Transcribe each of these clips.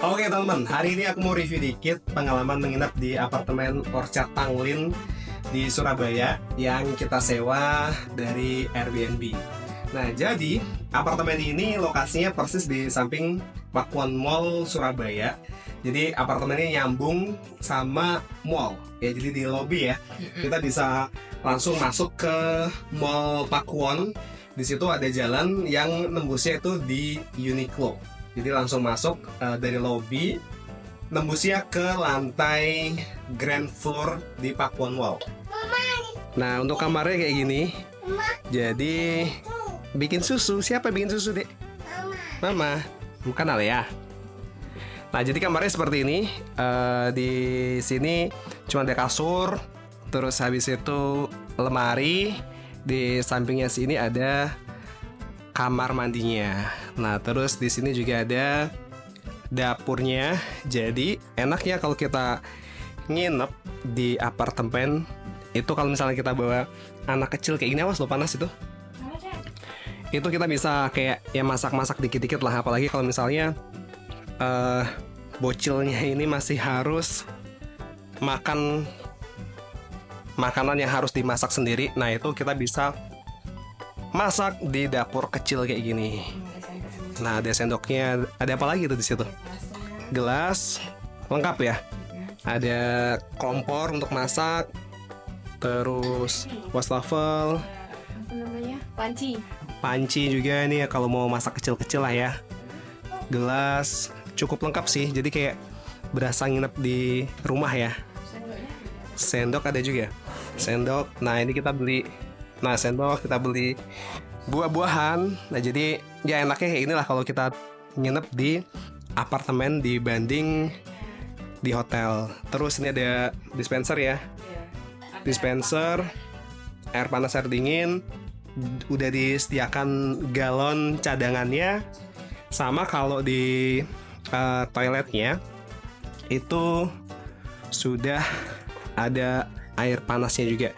Oke teman-teman, hari ini aku mau review dikit pengalaman menginap di apartemen Orchard Tanglin di Surabaya yang kita sewa dari Airbnb. Nah, jadi apartemen ini lokasinya persis di samping Pakuan Mall Surabaya. Jadi apartemennya nyambung sama mall. Ya, jadi di lobby ya. Kita bisa langsung masuk ke Mall Pakuwon. Di situ ada jalan yang nembusnya itu di Uniqlo. Jadi langsung masuk dari lobby, nembusnya ke lantai grand floor di Pakuwon Mall. Nah, untuk kamarnya kayak gini. Jadi bikin susu, siapa yang bikin susu, Dek? Mama. Bukan Alia. Nah, jadi kamarnya seperti ini. Di sini cuma ada kasur, terus habis itu lemari. Di sampingnya sini ada kamar mandinya. Nah, terus di sini juga ada dapurnya. Jadi enaknya kalau kita nginep di apartemen itu, kalau misalnya kita bawa anak kecil kayak gini, awas lo panas itu. Itu kita bisa kayak ya masak-masak dikit-dikit lah. Apalagi kalau misalnya bocilnya ini masih harus makan makanan yang harus dimasak sendiri. Nah, itu kita bisa masak di dapur kecil kayak gini. Nah, ada sendoknya. Ada apa lagi tuh di situ? Gelas, lengkap ya. Ada kompor untuk masak. Terus wastafel. Apa namanya? Panci. Panci juga nih kalau mau masak kecil-kecil lah ya. Gelas, cukup lengkap sih. Jadi kayak berasa nginep di rumah ya. Sendok ada juga. Sendok. Nah, ini kita beli. Nah, sendok kita beli buah-buahan. Nah, jadi ya enaknya kayak inilah kalau kita nginep di apartemen dibanding di hotel. Terus ini ada dispenser ya. Dispenser, air panas, air dingin. Udah disediakan galon cadangannya. Sama kalau di toiletnya itu sudah ada air panasnya juga.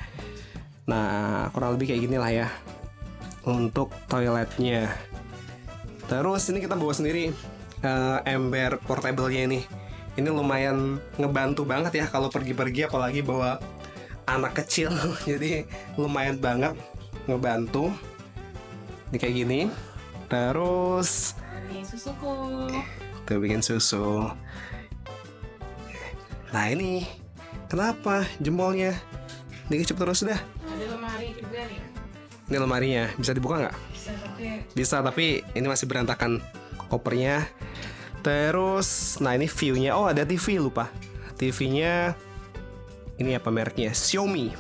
Nah, kurang lebih kayak gini lah ya untuk toiletnya. Terus ini kita bawa sendiri ember portable-nya ini. Ini lumayan ngebantu banget ya kalau pergi-pergi, apalagi bawa anak kecil. Jadi lumayan banget ngebantu. Ini kayak gini. Terus Ini susuku. tuh bikin susu. Nah, ini kenapa jempolnya dikecup terus dah? Ada lemari juga nih. Ini lemarinya, bisa dibuka nggak? Bisa pakai. Bisa, tapi ini masih berantakan kopernya. Terus, nah ini view-nya. Oh, ada TV, lupa. TV-nya ini apa mereknya? Xiaomi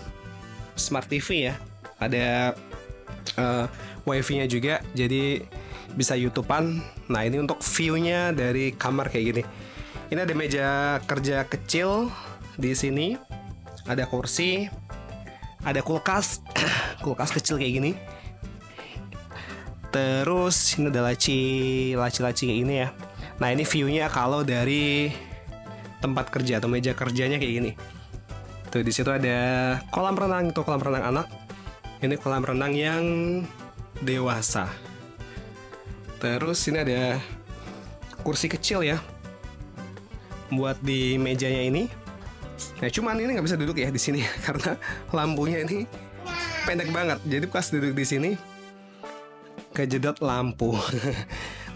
Smart TV ya. Ada wifi-nya juga, jadi bisa YouTubean. Nah, ini untuk view-nya dari kamar kayak gini. Ini ada meja kerja kecil di sini. Ada kursi, ada kulkas, kulkas kecil kayak gini. Terus ini ada laci kayak gini ya. Nah, ini view-nya kalau dari tempat kerja atau meja kerjanya kayak gini. Tuh, di situ ada kolam renang, itu kolam renang anak. Ini kolam renang yang dewasa. Terus ini ada kursi kecil ya buat di mejanya ini. Nah, cuman ini nggak bisa duduk ya di sini karena lampunya ini pendek banget. Jadi pas duduk di sini kejedot lampu.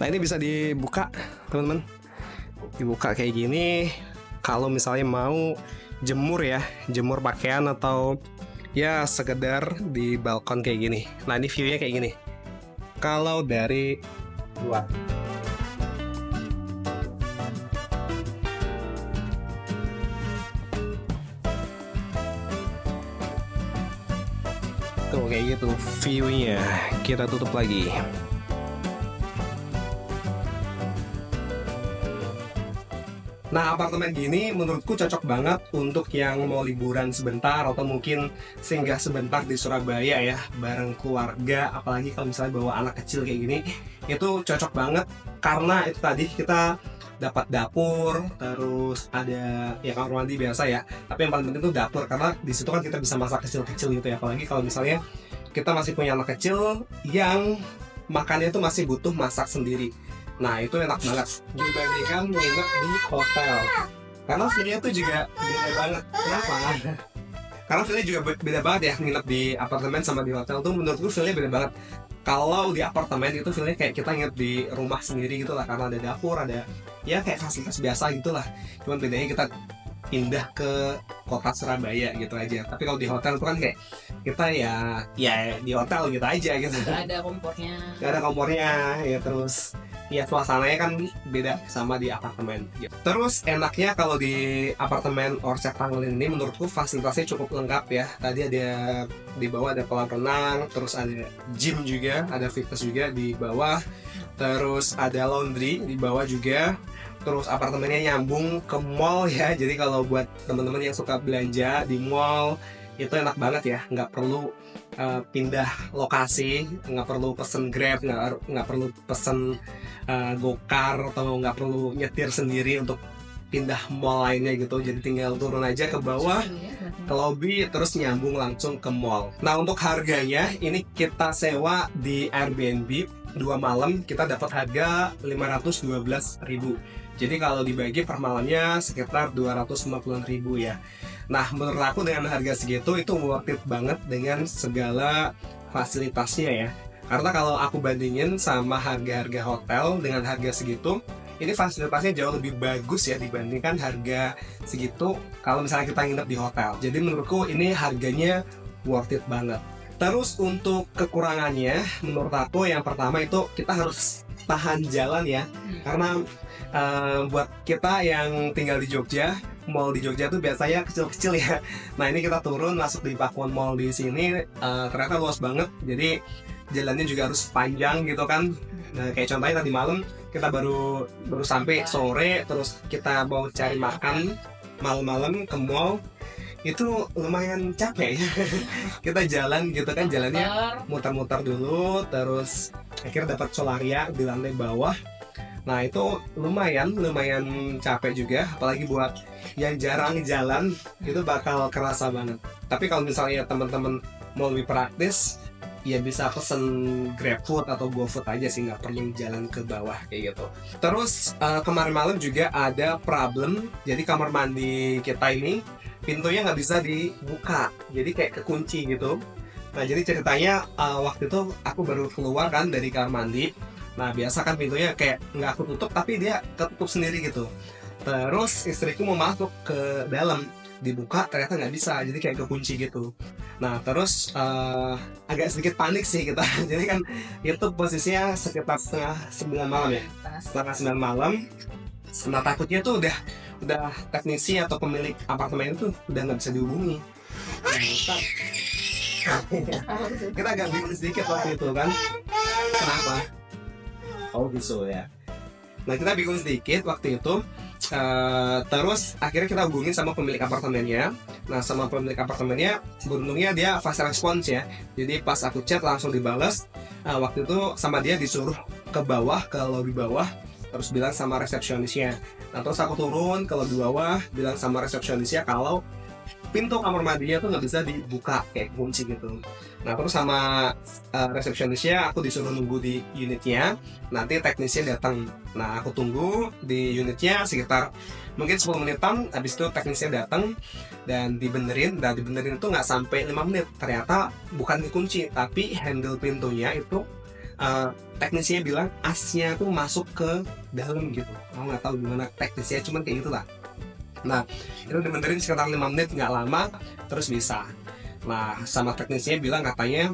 Nah, ini bisa dibuka, teman-teman. Dibuka kayak gini. Kalau misalnya mau jemur ya, jemur pakaian atau ya sekedar di balkon kayak gini. Nah, ini view-nya kayak gini. Kalau dari luar. Tuh kayak gitu view-nya. Kita tutup lagi. Nah, apartemen gini menurutku cocok banget untuk yang mau liburan sebentar atau mungkin singgah sebentar di Surabaya ya, bareng keluarga. Apalagi kalau misalnya bawa anak kecil kayak gini, itu cocok banget karena itu tadi kita dapat dapur, terus ada ya kamar mandi biasa ya. Tapi yang paling penting itu dapur, karena di situ kan kita bisa masak kecil-kecil gitu ya. Apalagi kalau misalnya kita masih punya anak kecil yang makannya itu masih butuh masak sendiri. Nah itu enak banget dibandingkan nginep di hotel. Karena feelnya tuh juga beda banget. Kenapa? Karena feelnya juga beda banget ya nginep di apartemen sama di hotel tuh, menurutku feelnya beda banget. Kalau di apartemen itu feelnya kayak kita nginep di rumah sendiri gitu lah, karena ada dapur, ada ya kayak fasilitas biasa gitu lah. Cuman bedanya kita pindah ke kota Surabaya gitu aja. Tapi kalau di hotel itu kan kayak kita ya di hotel gitu aja gitu. Gak ada kompornya. Gak ada kompornya ya, terus ya suasananya kan beda sama di apartemen. Terus enaknya kalau di apartemen Orchard Tanglin ini menurutku fasilitasnya cukup lengkap ya. Tadi ada di bawah ada kolam renang, terus ada gym juga, ada fitness juga di bawah, terus ada laundry di bawah juga. Terus apartemennya nyambung ke mall ya, jadi kalau buat teman-teman yang suka belanja di mall itu enak banget ya, nggak perlu pindah lokasi, nggak perlu pesen Grab, nggak perlu pesen Gokar, atau nggak perlu nyetir sendiri untuk pindah mall lainnya gitu. Jadi tinggal turun aja ke bawah, ke lobby, terus nyambung langsung ke mall. Nah untuk harganya ini kita sewa di Airbnb 2 malam kita dapat harga 512.000. Jadi kalau dibagi per malamnya sekitar 250.000 ya. Nah menurut aku dengan harga segitu itu worth it banget dengan segala fasilitasnya ya. Karena kalau aku bandingin sama harga-harga hotel dengan harga segitu, ini fasilitasnya jauh lebih bagus ya dibandingkan harga segitu kalau misalnya kita nginep di hotel. Jadi menurutku ini harganya worth it banget. Terus untuk kekurangannya menurut aku yang pertama itu kita harus tahan jalan ya. Karena buat kita yang tinggal di Jogja, mall di Jogja tuh biasanya kecil-kecil ya. Nah ini kita turun masuk di Pakuan Mall di sini ternyata luas banget. Jadi jalannya juga harus panjang gitu kan. Nah, kayak contohnya tadi malam kita baru sampai sore, terus kita mau cari makan malam-malam ke mall itu lumayan capek ya. Kita jalan gitu kan, jalannya muter-muter dulu, terus akhirnya dapat solaria di lantai bawah. Nah itu lumayan capek juga, apalagi buat yang jarang jalan itu bakal kerasa banget. Tapi kalau misalnya teman-teman mau lebih praktis, ya bisa pesen GrabFood atau GoFood aja sih, nggak perlu jalan ke bawah kayak gitu. Terus kemarin malam juga ada problem, jadi kamar mandi kita ini pintunya nggak bisa dibuka, jadi kayak kekunci gitu. Nah jadi ceritanya waktu itu aku baru keluar kan dari kamar mandi. Nah biasa kan pintunya kayak nggak aku tutup tapi dia ketutup sendiri gitu. Terus istriku mau masuk ke dalam, dibuka ternyata nggak bisa, jadi kayak kekunci gitu. Nah terus agak sedikit panik sih kita. Jadi kan itu posisinya sekitar setengah 9 malam ya, setengah 9 malam. Nah takutnya tuh udah teknisi atau pemilik apartemen itu udah nggak bisa dihubungi. Kita agak bingung sedikit waktu itu kan, kenapa? Oh gitu ya. Nah kita bingung sedikit waktu itu. Terus akhirnya kita hubungin sama pemilik apartemennya. Nah sama pemilik apartemennya beruntungnya dia fast response ya. Jadi pas aku chat langsung dibales. Waktu itu sama dia disuruh ke bawah, ke lobby bawah, terus bilang sama resepsionisnya. Nah terus aku turun ke lobby bawah, bilang sama resepsionisnya kalau pintu kamar mandinya tuh nggak bisa dibuka, kayak kunci gitu. Nah terus sama resepsionisnya aku disuruh nunggu di unitnya, nanti teknisnya datang. Nah aku tunggu di unitnya sekitar mungkin 10 menitan, habis itu teknisnya datang dan dibenerin itu nggak sampai 5 menit. Ternyata bukan dikunci, tapi handle pintunya itu teknisnya bilang asnya tuh masuk ke dalam gitu. Aku nggak tahu gimana teknisnya, cuman kayak gitulah. Nah itu dibenerin sekitar 5 menit, nggak lama, terus bisa. Nah sama teknisnya bilang katanya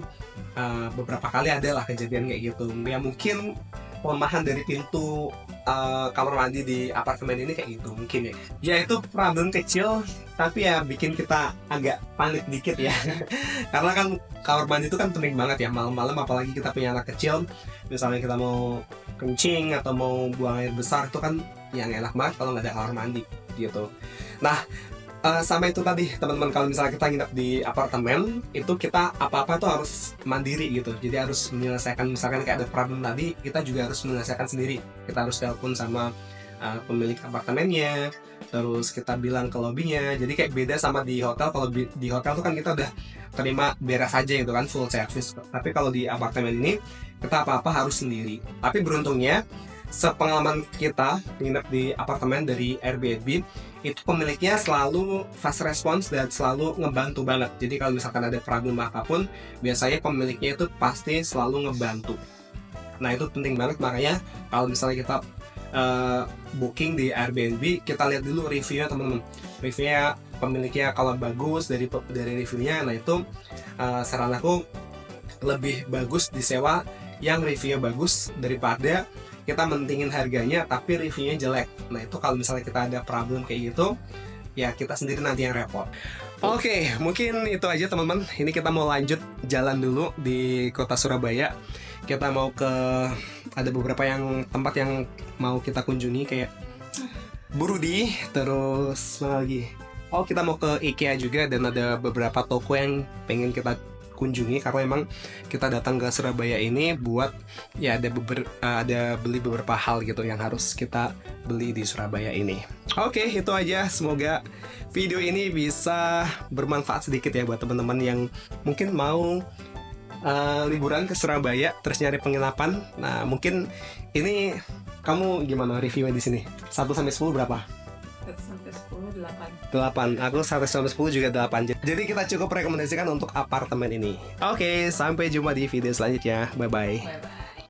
beberapa kali ada lah kejadian kayak gitu. Ya mungkin pelemahan dari pintu kamar mandi di apartemen ini kayak gitu mungkin ya. Ya itu problem kecil, tapi ya bikin kita agak panik dikit ya. Karena kan kamar mandi itu kan penting banget ya malam-malam, apalagi kita punya anak kecil. Misalnya kita mau kencing atau mau buang air besar, itu kan yang enak banget kalau nggak ada kamar mandi gitu. Nah sama itu tadi teman-teman, kalau misalnya kita nginep di apartemen itu kita apa-apa tuh harus mandiri gitu. Jadi harus menyelesaikan, misalkan kayak ada problem tadi, kita juga harus menyelesaikan sendiri. Kita harus telepon sama pemilik apartemennya, terus kita bilang ke lobbynya. Jadi kayak beda sama di hotel. Kalau di hotel tuh kan kita udah terima beres aja gitu kan, full service. Tapi kalau di apartemen ini kita apa-apa harus sendiri. Tapi beruntungnya sepengalaman kita nginep di apartemen dari Airbnb, itu pemiliknya selalu fast response dan selalu ngebantu banget. Jadi kalau misalkan ada problem apapun, biasanya pemiliknya itu pasti selalu ngebantu. Nah itu penting banget, makanya kalau misalnya kita booking di Airbnb, kita lihat dulu reviewnya teman-teman. Reviewnya pemiliknya kalau bagus dari reviewnya, nah itu saran aku lebih bagus disewa yang reviewnya bagus daripada kita mentingin harganya tapi reviewnya jelek. Nah itu kalau misalnya kita ada problem kayak gitu, ya kita sendiri nanti yang repot. Oke, mungkin itu aja teman-teman. Ini kita mau lanjut jalan dulu di kota Surabaya. Kita mau ada beberapa tempat yang mau kita kunjungi kayak Burudi, terus mana lagi? Oh, kita mau ke IKEA juga, dan ada beberapa toko yang pengen kita kunjungi karena emang kita datang ke Surabaya ini buat ya ada beli beberapa hal gitu yang harus kita beli di Surabaya ini. Oke, itu aja. Semoga video ini bisa bermanfaat sedikit ya buat teman-teman yang mungkin mau liburan ke Surabaya terus nyari penginapan. Nah, mungkin ini kamu gimana reviewnya di sini? 1 sampai 10 berapa? 1 sampai 10, 8. 8. Aku 1 sampai 10 juga 8. Jadi kita cukup rekomendasikan untuk apartemen ini. Oke, sampai jumpa di video selanjutnya. Bye bye. Bye-bye.